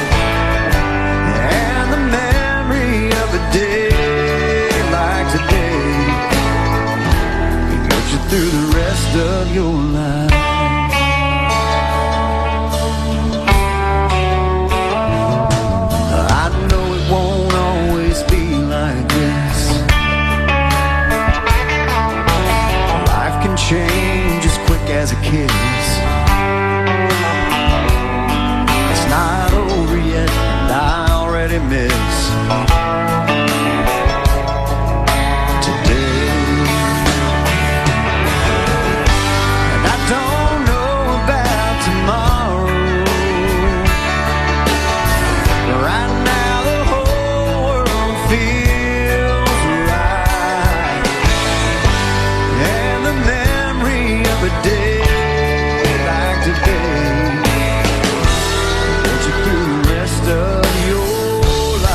Speaker 1: And the memory of a day like today can get you through the rest of your life. I know it won't always be like this. Life can change as quick as a kiss. It's not over yet, and I already miss today. And I don't know about tomorrow, but right now the whole world feels right. And the memory of a day like today get you through the rest of your life.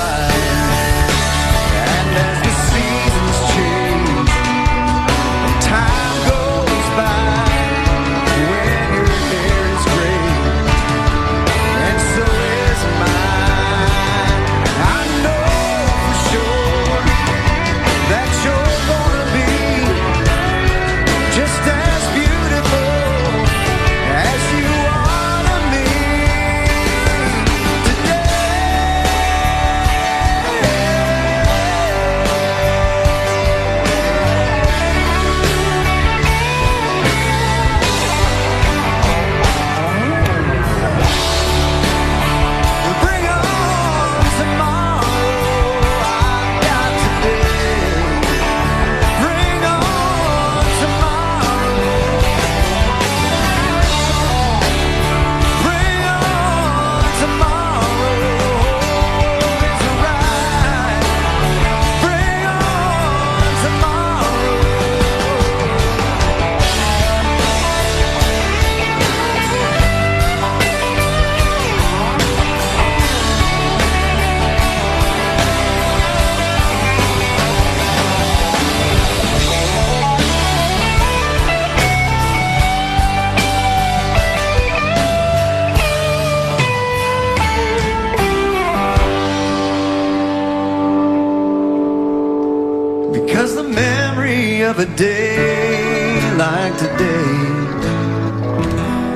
Speaker 1: day like today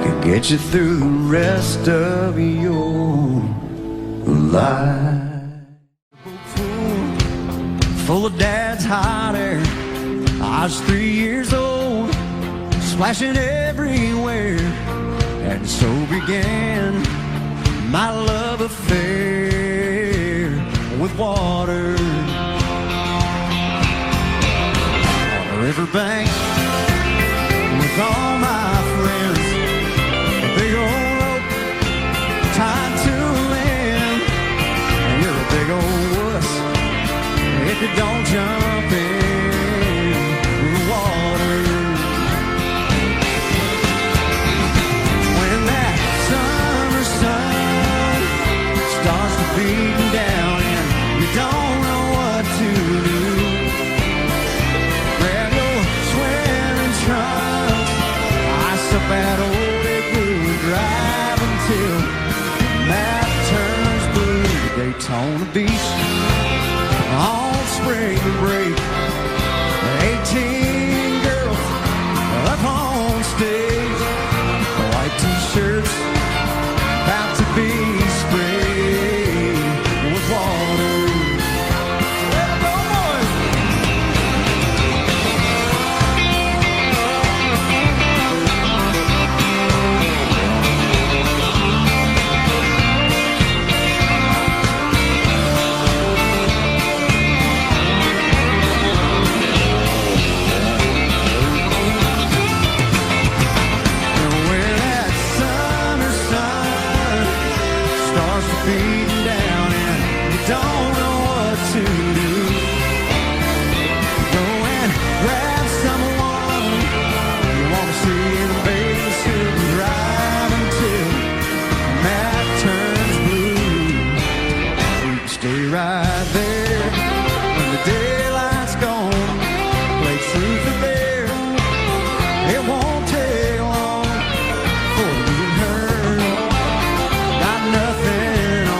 Speaker 1: can get you through the rest of your life. Full of dad's hot air. I was 3 years old, splashing everywhere. And so began my love affair with water. On the riverbank with all my friends, a big old rope tied to a limb. And you're a big old wuss if you don't jump in the water. When that summer sun starts to beat down and you don't know what to do, grab your swimming trunks, ice up that old igloo, drive until the map turns blue. Daytona Beach on spring break, 18 girls up on stage, white t-shirts about to be sprayed with water. Let 'em go, boys! Beating down and you don't know what to do, go and grab someone you want to see in a bathing suit and drive until the map turns blue. You can stay right there when the daylight's gone, play truth or dare. It won't take long for you to hurt. Got nothing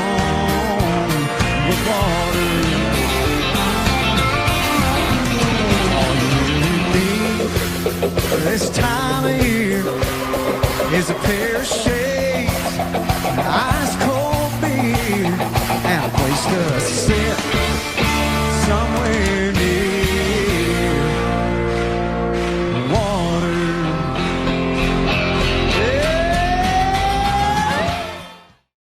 Speaker 1: water. All you need this time of year is a pair of shades, an ice cold beer, and a place to sit.